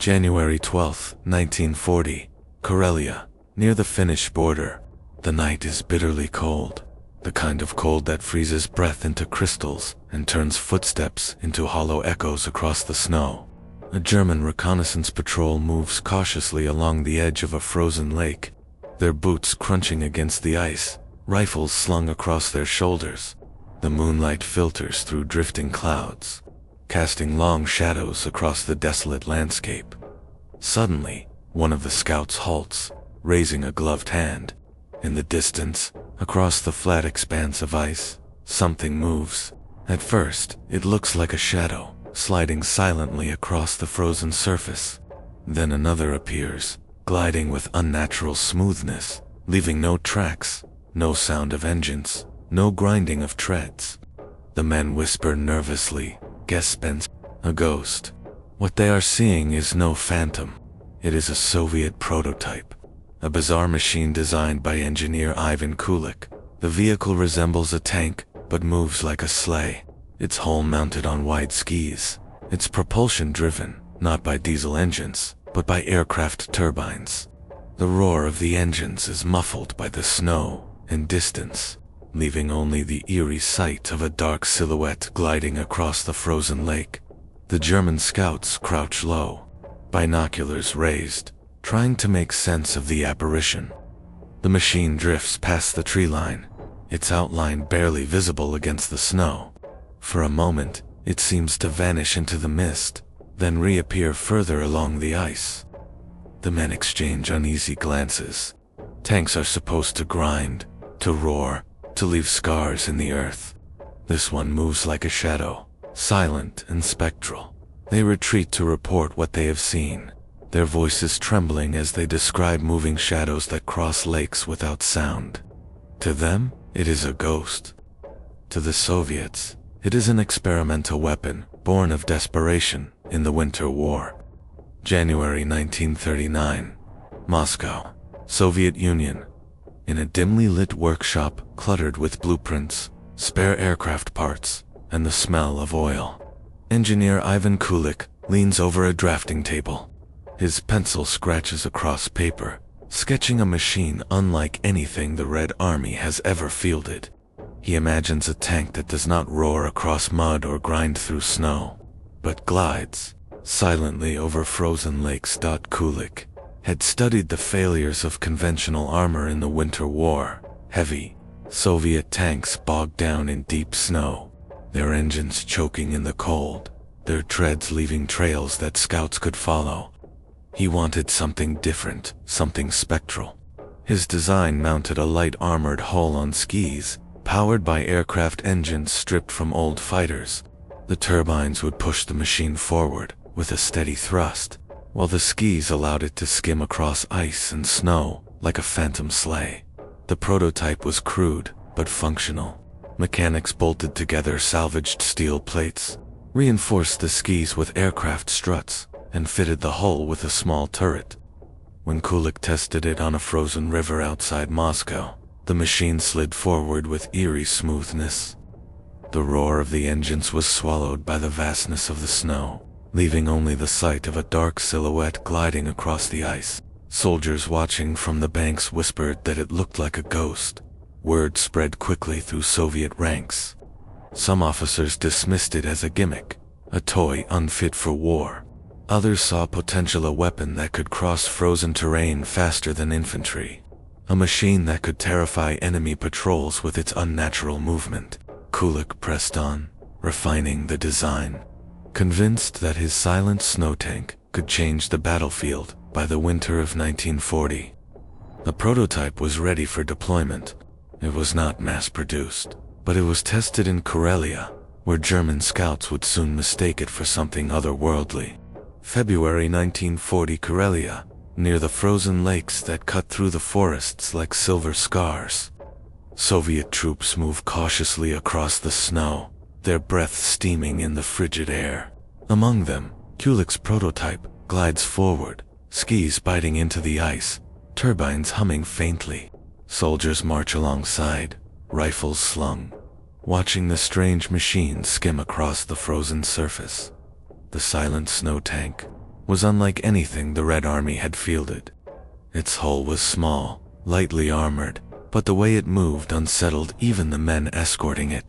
January 12, 1940, Karelia, near the Finnish border. The night is bitterly cold, the kind of cold that freezes breath into crystals and turns footsteps into hollow echoes across the snow. A German reconnaissance patrol moves cautiously along the edge of a frozen lake, their boots crunching against the ice, rifles slung across their shoulders. The moonlight filters through drifting clouds, casting long shadows across the desolate landscape. Suddenly, one of the scouts halts, raising a gloved hand. In the distance, across the flat expanse of ice, something moves. At first, it looks like a shadow, sliding silently across the frozen surface. Then another appears, gliding with unnatural smoothness, leaving no tracks, no sound of engines, no grinding of treads. The men whisper nervously, "Guess Spence, a ghost." What they are seeing is no phantom. It is a Soviet prototype, a bizarre machine designed by engineer Ivan Kulik. The vehicle resembles a tank, but moves like a sleigh, its hull mounted on wide skis, its propulsion driven, not by diesel engines, but by aircraft turbines. The roar of the engines is muffled by the snow and distance, leaving only the eerie sight of a dark silhouette gliding across the frozen lake. The German scouts crouch low, binoculars raised, trying to make sense of the apparition. The machine drifts past the tree line, its outline barely visible against the snow. For a moment, it seems to vanish into the mist, then reappear further along the ice. The men exchange uneasy glances. Tanks are supposed to grind, to roar, to leave scars in the earth. This one moves like a shadow, silent and spectral. They retreat to report what they have seen, their voices trembling as they describe moving shadows that cross lakes without sound. To them, it is a ghost. To the Soviets, it is an experimental weapon born of desperation in the Winter War. January 1939, Moscow, Soviet Union. In a dimly lit workshop cluttered with blueprints, spare aircraft parts, and the smell of oil, engineer Ivan Kulik leans over a drafting table. His pencil scratches across paper, sketching a machine unlike anything the Red Army has ever fielded. He imagines a tank that does not roar across mud or grind through snow, but glides silently over frozen lakes. Kulik had studied the failures of conventional armor in the Winter War. Heavy Soviet tanks bogged down in deep snow, their engines choking in the cold, their treads leaving trails that scouts could follow. He wanted something different, something spectral. His design mounted a light armored hull on skis, powered by aircraft engines stripped from old fighters. The turbines would push the machine forward with a steady thrust, while the skis allowed it to skim across ice and snow like a phantom sleigh. The prototype was crude, but functional. Mechanics bolted together salvaged steel plates, reinforced the skis with aircraft struts, and fitted the hull with a small turret. When Kulik tested it on a frozen river outside Moscow, the machine slid forward with eerie smoothness. The roar of the engines was swallowed by the vastness of the snow, leaving only the sight of a dark silhouette gliding across the ice. Soldiers watching from the banks whispered that it looked like a ghost. Word spread quickly through Soviet ranks. Some officers dismissed it as a gimmick, a toy unfit for war. Others saw potential a weapon that could cross frozen terrain faster than infantry, a machine that could terrify enemy patrols with its unnatural movement. Kulik pressed on, refining the design, convinced that his silent snow tank could change the battlefield by the winter of 1940. The prototype was ready for deployment. It was not mass-produced, but it was tested in Karelia, where German scouts would soon mistake it for something otherworldly. February 1940, Karelia, near the frozen lakes that cut through the forests like silver scars. Soviet troops move cautiously across the snow, their breath steaming in the frigid air. Among them, Kulik's prototype glides forward, skis biting into the ice, turbines humming faintly. Soldiers march alongside, rifles slung, watching the strange machine skim across the frozen surface. The silent snow tank, was unlike anything the Red Army had fielded. Its hull was small, lightly armored, but the way it moved unsettled even the men escorting it.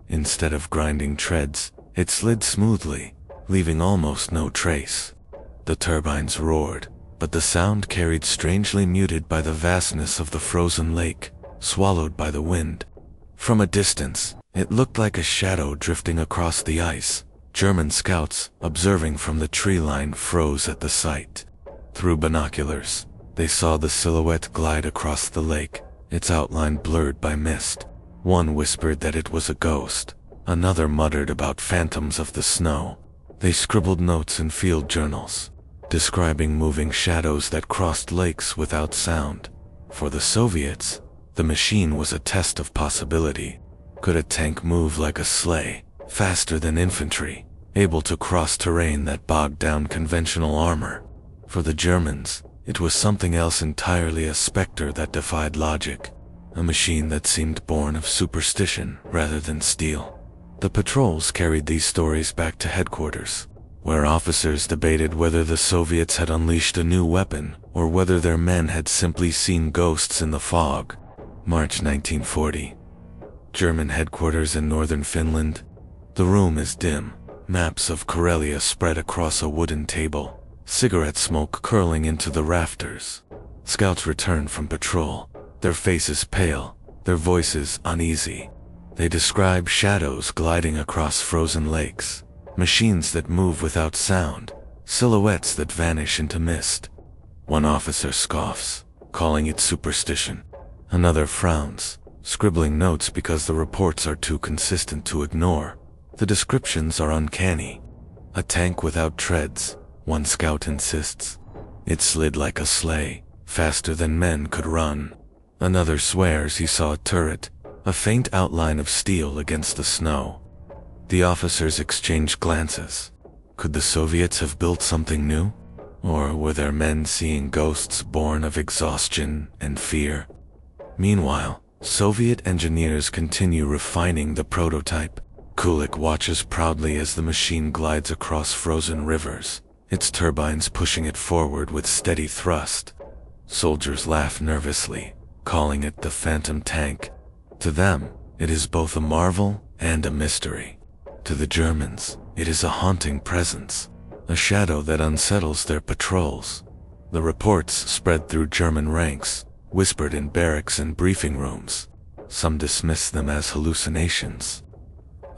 Instead of grinding treads, it slid smoothly, leaving almost no trace. The turbines roared, but the sound carried strangely muted by the vastness of the frozen lake, swallowed by the wind. From a distance, it looked like a shadow drifting across the ice. German scouts, observing from the tree line, froze at the sight. Through binoculars, they saw the silhouette glide across the lake, its outline blurred by mist. One whispered that it was a ghost. Another muttered about phantoms of the snow. They scribbled notes in field journals, describing moving shadows that crossed lakes without sound. For the Soviets, the machine was a test of possibility. Could a tank move like a sleigh, faster than infantry, able to cross terrain that bogged down conventional armor? For the Germans, it was something else entirely, a specter that defied logic, a machine that seemed born of superstition rather than steel. The patrols carried these stories back to headquarters, where officers debated whether the Soviets had unleashed a new weapon or whether their men had simply seen ghosts in the fog. March 1940. German headquarters in northern Finland. The room is dim, maps of Karelia spread across a wooden table, cigarette smoke curling into the rafters. Scouts return from patrol, their faces pale, their voices uneasy. They describe shadows gliding across frozen lakes, machines that move without sound, silhouettes that vanish into mist. One officer scoffs, calling it superstition. Another frowns, scribbling notes because the reports are too consistent to ignore. The descriptions are uncanny. A tank without treads, one scout insists. It slid like a sleigh, faster than men could run. Another swears he saw a turret, a faint outline of steel against the snow. The officers exchange glances. Could the Soviets have built something new? Or were their men seeing ghosts born of exhaustion and fear? Meanwhile, Soviet engineers continue refining the prototype. Kulik watches proudly as the machine glides across frozen rivers, its turbines pushing it forward with steady thrust. Soldiers laugh nervously, calling it the phantom tank. To them, it is both a marvel and a mystery. To the Germans, it is a haunting presence, a shadow that unsettles their patrols. The reports spread through German ranks, whispered in barracks and briefing rooms. Some dismiss them as hallucinations.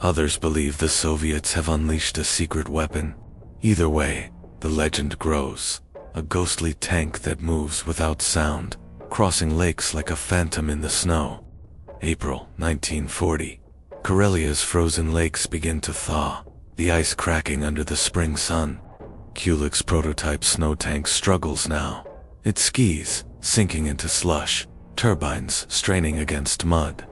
Others believe the Soviets have unleashed a secret weapon. Either way, the legend grows, a ghostly tank that moves without sound, crossing lakes like a phantom in the snow. April 1940. Karelia's frozen lakes begin to thaw, the ice cracking under the spring sun. Kulik's prototype snow tank struggles now. It skis, sinking into slush, turbines straining against mud.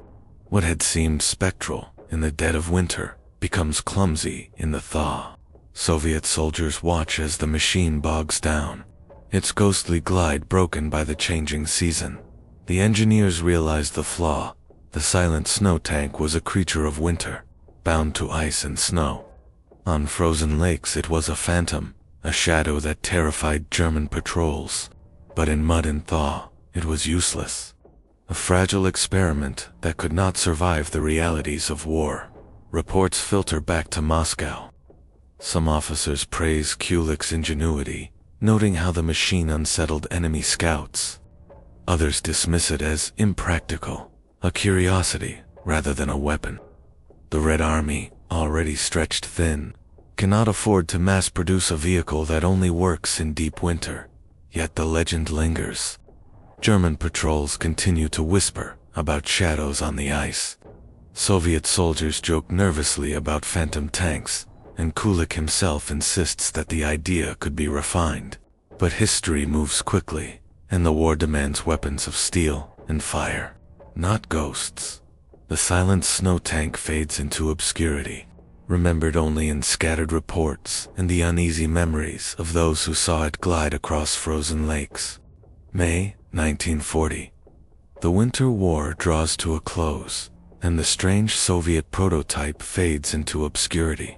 What had seemed spectral in the dead of winter becomes clumsy in the thaw. Soviet soldiers watch as the machine bogs down, its ghostly glide broken by the changing season. The engineers realize the flaw. The silent snow tank was a creature of winter, bound to ice and snow. On frozen lakes it was a phantom, a shadow that terrified German patrols. But in mud and thaw, it was useless. A fragile experiment that could not survive the realities of war. Reports filter back to Moscow. Some officers praise Kulik's ingenuity, noting how the machine unsettled enemy scouts. Others dismiss it as impractical, a curiosity rather than a weapon. The Red Army, already stretched thin, cannot afford to mass-produce a vehicle that only works in deep winter. Yet the legend lingers. German patrols continue to whisper about shadows on the ice. Soviet soldiers joke nervously about phantom tanks, and Kulik himself insists that the idea could be refined. But history moves quickly, and the war demands weapons of steel and fire, not ghosts. The silent snow tank fades into obscurity, remembered only in scattered reports and the uneasy memories of those who saw it glide across frozen lakes. May 1940. The winter war draws to a close, and the strange Soviet prototype fades into obscurity.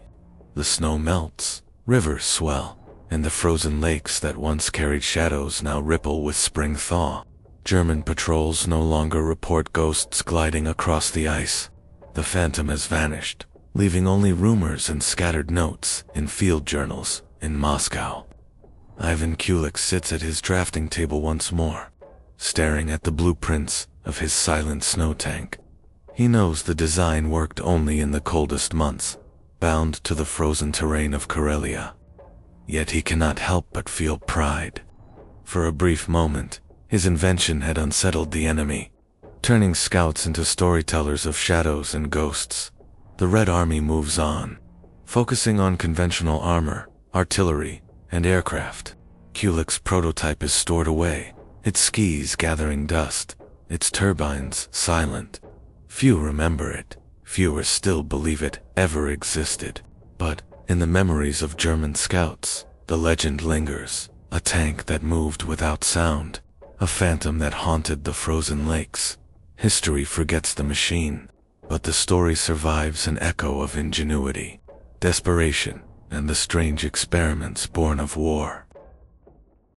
The snow melts, rivers swell, and the frozen lakes that once carried shadows now ripple with spring thaw. German patrols no longer report ghosts gliding across the ice. The phantom has vanished, leaving only rumors and scattered notes in field journals in Moscow. Ivan Kulik sits at his drafting table once more, staring at the blueprints of his silent snow tank. He knows the design worked only in the coldest months, bound to the frozen terrain of Karelia. Yet he cannot help but feel pride. For a brief moment, his invention had unsettled the enemy, turning scouts into storytellers of shadows and ghosts. The Red Army moves on, focusing on conventional armor, artillery, and aircraft. Kulik's prototype is stored away, its skis gathering dust, its turbines silent. Few remember it, fewer still believe it ever existed. But, in the memories of German scouts, the legend lingers, a tank that moved without sound, a phantom that haunted the frozen lakes. History forgets the machine, but the story survives an echo of ingenuity, desperation, and the strange experiments born of war.